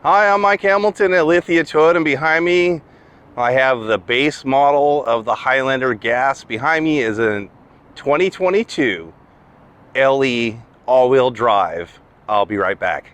Hi, I'm Mike Hamilton at LE Toyota, and behind me I have the base model of the Highlander gas. Behind me is a 2022 LE all-wheel drive. I'll be right back.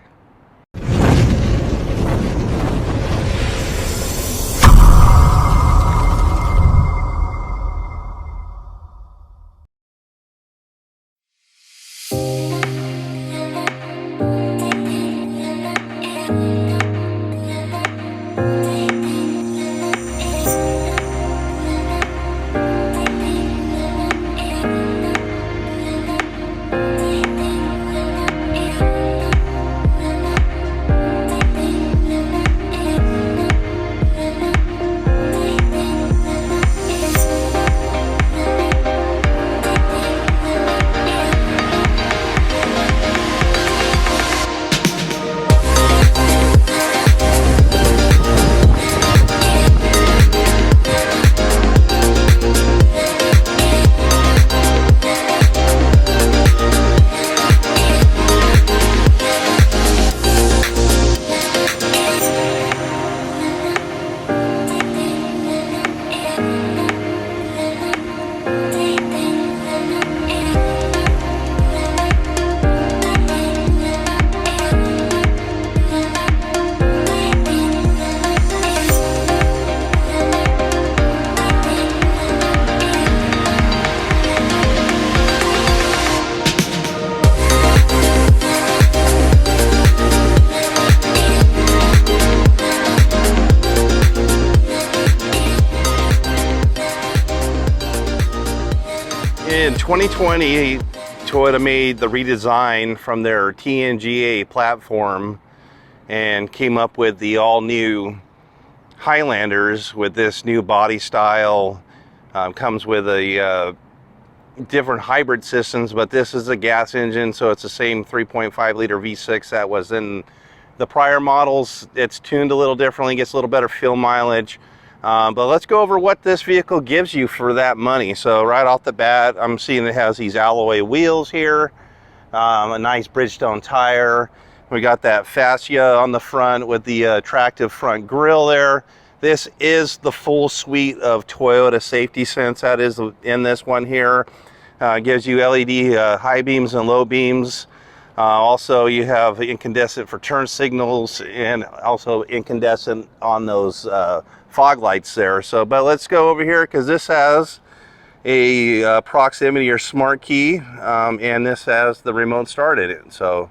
In 2020, Toyota made the redesign from their TNGA platform and came up with the all-new Highlanders with this new body style. Comes with a different hybrid systems, but this is a gas engine, so it's the same 3.5 liter V6 that was in the prior models. It's tuned a little differently, gets a little better fuel mileage. But let's go over what this vehicle gives you for that money. So right off the bat, I'm seeing it has these alloy wheels here, a nice Bridgestone tire. We got that fascia on the front with the attractive front grille there. This is the full suite of Toyota safety sense that is in this one here. Gives you LED high beams and low beams. Also, you have incandescent for turn signals and also incandescent on those fog lights there. So, but let's go over here because this has a proximity or smart key, and this has the remote start in it. So,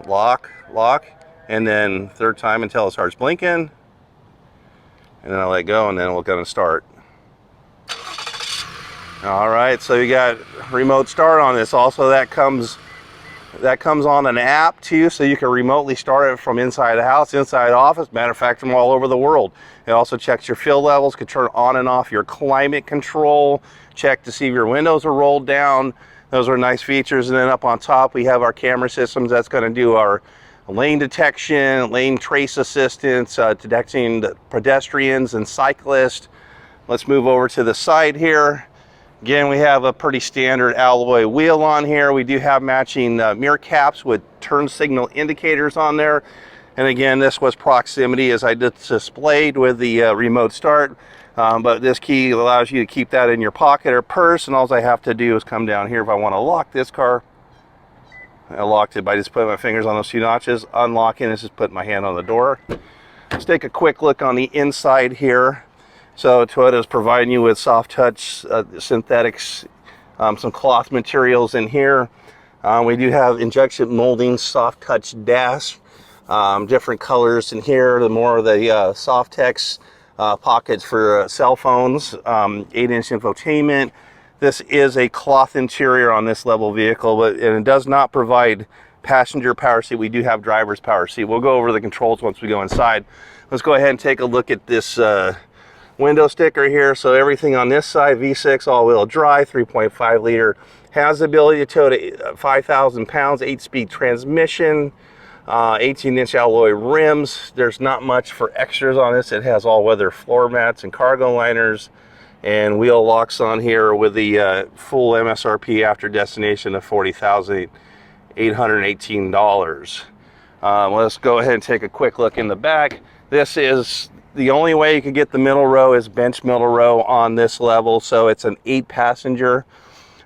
lock, and then third time until it starts blinking, and then I'll let go, and then we're going to start. All right, so you got remote start on this. Also, that comes on an app too, so you can remotely start it from inside the house, inside the office. Matter of fact, from all over the world. It also checks your fuel levels, can turn on and off your climate control, check to see if your windows are rolled down. Those are nice features. And then up on top, we have our camera systems that's going to do our lane detection, lane trace assistance, detecting the pedestrians and cyclists. Let's move over to the side here. Again, we have a pretty standard alloy wheel on here. We do have matching mirror caps with turn signal indicators on there. And again, this was proximity as I just displayed with the remote start. But this key allows you to keep that in your pocket or purse. And all I have to do is come down here if I want to lock this car. I locked it by just putting my fingers on those two notches. Unlocking is just putting my hand on the door. Let's take a quick look on the inside here. So Toyota is providing you with soft touch synthetics, some cloth materials in here. We do have injection molding soft touch dash, different colors in here. The more of the soft text pockets for cell phones, 8-inch infotainment. This is a cloth interior on this level vehicle, and it does not provide passenger power seat. We do have driver's power seat. We'll go over the controls once we go inside. Let's go ahead and take a look at this window sticker here. So everything on this side, V6 all-wheel drive, 3.5 liter, has the ability to tow to 5,000 pounds, 8-speed transmission, 18-inch alloy rims. There's not much for extras on this. It has all-weather floor mats and cargo liners, and wheel locks on here with the full MSRP after destination of $40,818. Let's go ahead and take a quick look in the back. This is the only way you can get the middle row is bench middle row on this level. So it's an 8-passenger.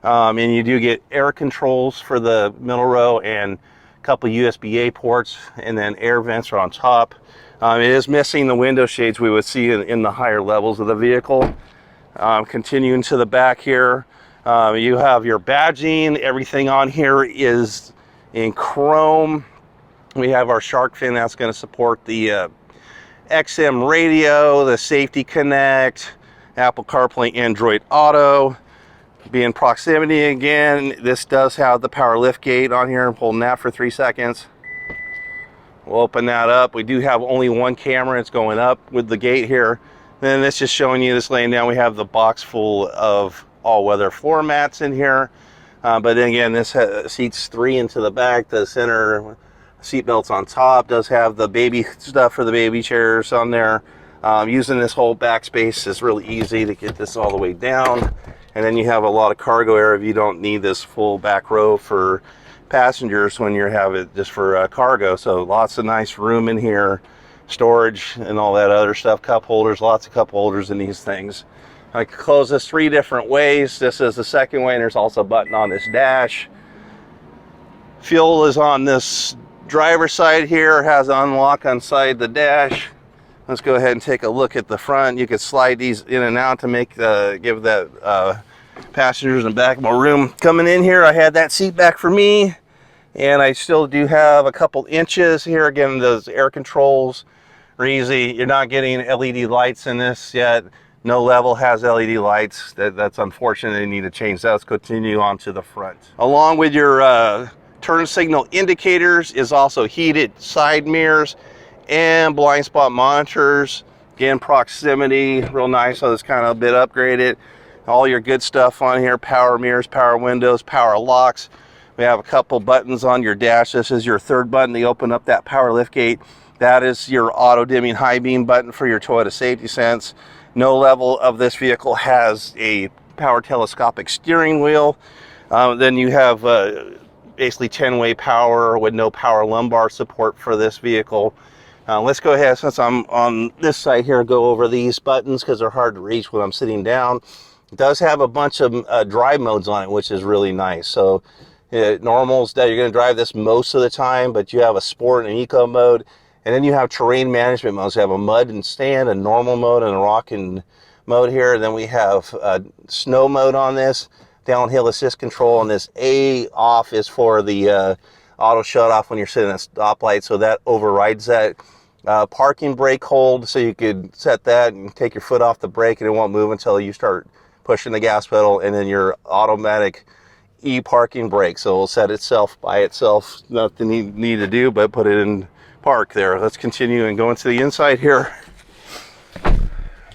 And you do get air controls for the middle row and a couple USB-A ports, and then air vents are on top. It is missing the window shades we would see in the higher levels of the vehicle. Continuing to the back here, you have your badging. Everything on here is in chrome. We have our shark fin that's going to support the XM radio, the safety connect, Apple CarPlay, Android Auto. Be in proximity again. This does have the power lift gate on here. I'm holding that for 3 seconds. We'll open that up. We do have only one camera. It's going up with the gate here. Then this just showing you this laying down. We have the box full of all-weather floor mats in here. But then again, this seats 3 into the back. The center seat belts on top. Does have the baby stuff for the baby chairs on there. Using this whole back space is really easy to get this all the way down. And then you have a lot of cargo area if you don't need this full back row for passengers when you have it just for cargo. So lots of nice room in here, storage and all that other stuff, cup holders, lots of cup holders in these things. I can close this 3 different ways. This is the second way, and there's also a button on this dash. Fuel is on this driver's side here, has an unlock on side the dash. Let's go ahead and take a look at the front. You can slide these in and out to make give that passengers in the back more room. Coming in here, I had that seat back for me, and I still do have a couple inches here. Again, those air controls are easy. You're not getting LED lights in this yet. No level has LED lights. That's unfortunate. They need to change that. Let's continue on to the front. Along with your turn signal indicators is also heated side mirrors and blind spot monitors. Again, proximity, real nice. So it's kind of a bit upgraded. All your good stuff on here: power mirrors, power windows, power locks. We have a couple buttons on your dash. This is your 3rd button to open up that power lift gate. That is your auto dimming high beam button for your Toyota Safety Sense. No level of this vehicle has a power telescopic steering wheel. Then you have basically 10-way power with no power lumbar support for this vehicle. Let's go ahead, since I'm on this side here, go over these buttons because they're hard to reach when I'm sitting down. It does have a bunch of drive modes on it, which is really nice. So normals, that you're going to drive this most of the time, but you have a sport and eco mode, and then you have terrain management modes. You have a mud and stand, a normal mode, and a rocking mode here. And then we have snow mode on this, downhill assist control, and this A off is for the auto shut off when you're sitting at a stoplight, so that overrides that. Parking brake hold, so you could set that and take your foot off the brake and it won't move until you start pushing the gas pedal. And then your automatic e-parking brake, so it will set itself by itself. Nothing you need to do but put it in park there. Let's continue and go into the inside here.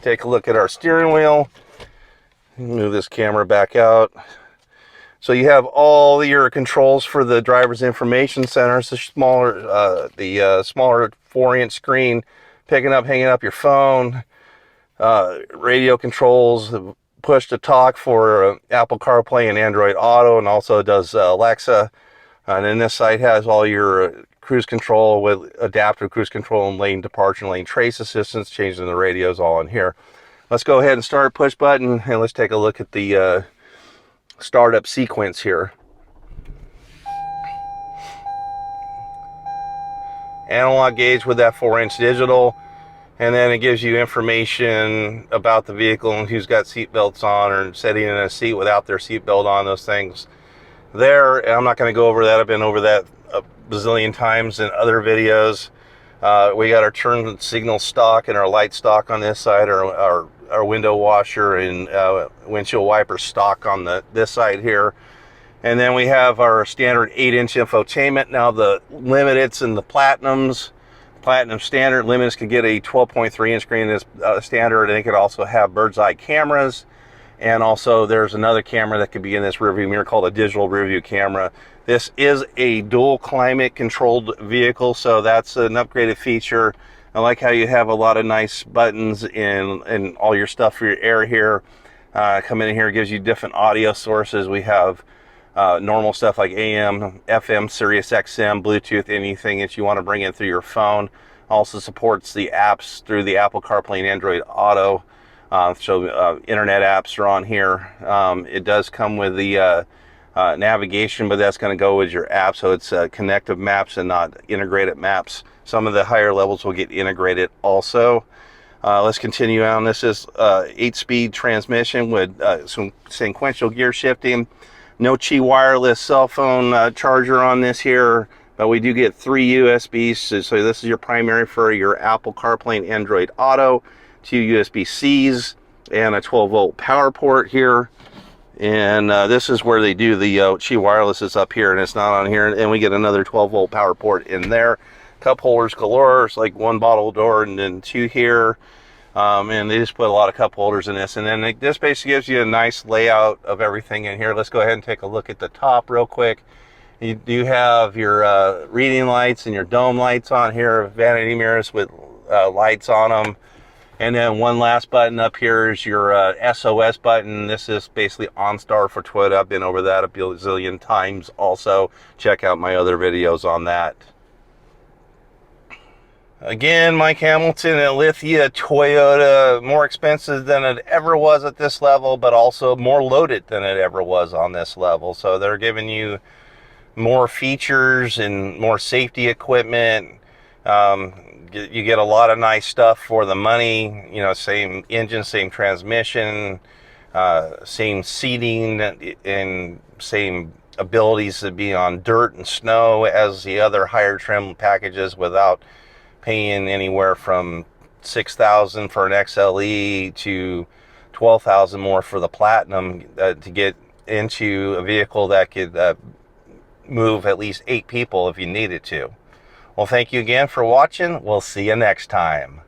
Take a look at our steering wheel. Move this camera back out. So you have all your controls for the driver's information center. It's a smaller, smaller 4-inch screen, picking up, hanging up your phone, radio controls, push to talk for Apple CarPlay and Android Auto, and also does Alexa. And then this side has all your cruise control with adaptive cruise control and lane departure and lane trace assistance, changing the radios all in here. Let's go ahead and start, push button, and let's take a look at the startup sequence here. Analog gauge with that 4-inch digital, and then it gives you information about the vehicle and who's got seat belts on or sitting in a seat without their seat belt on, those things there. And I'm not going to go over that. I've been over that a bazillion times in other videos. We got our turn signal stock and our light stock on this side, our window washer and windshield wiper stock on this side here. And then we have our standard 8-inch infotainment. Now the limiteds and the platinums, platinum standard limiteds can get a 12.3-inch screen as standard, and it could also have bird's eye cameras. And also there's another camera that could be in this rearview mirror called a digital rearview camera. This is a dual climate controlled vehicle, so that's an upgraded feature. I like how you have a lot of nice buttons and all your stuff for your air here. Come in here, it gives you different audio sources. We have normal stuff like AM, FM, Sirius XM, Bluetooth, anything that you want to bring in through your phone. Also supports the apps through the Apple CarPlay and Android Auto. Internet apps are on here. It does come with the navigation, but that's going to go with your app, so it's connective maps and not integrated maps. Some of the higher levels will get integrated also. Let's continue on. This is 8-speed transmission with some sequential gear shifting. No Qi wireless cell phone charger on this here, but we do get 3 USBs. So this is your primary for your Apple CarPlay and Android Auto, 2 USB-Cs, and a 12-volt power port here. And this is where they do the Qi wireless is up here, and it's not on here. And we get another 12-volt power port in there. Cup holders galore. It's like 1 bottle door and then 2 here. And they just put a lot of cup holders in this. And then this basically gives you a nice layout of everything in here. Let's go ahead and take a look at the top real quick. You do have your reading lights and your dome lights on here, vanity mirrors with lights on them. And then one last button up here is your SOS button. This is basically OnStar for Toyota. I've been over that a bazillion times also. Check out my other videos on that. Again, Mike Hamilton at Lithia Toyota, more expensive than it ever was at this level, but also more loaded than it ever was on this level. So they're giving you more features and more safety equipment. You get a lot of nice stuff for the money. You know, same engine, same transmission, same seating, and same abilities to be on dirt and snow as the other higher trim packages without paying anywhere from $6,000 for an XLE to $12,000 more for the Platinum to get into a vehicle that could move at least 8 people if you needed to. Well, thank you again for watching. We'll see you next time.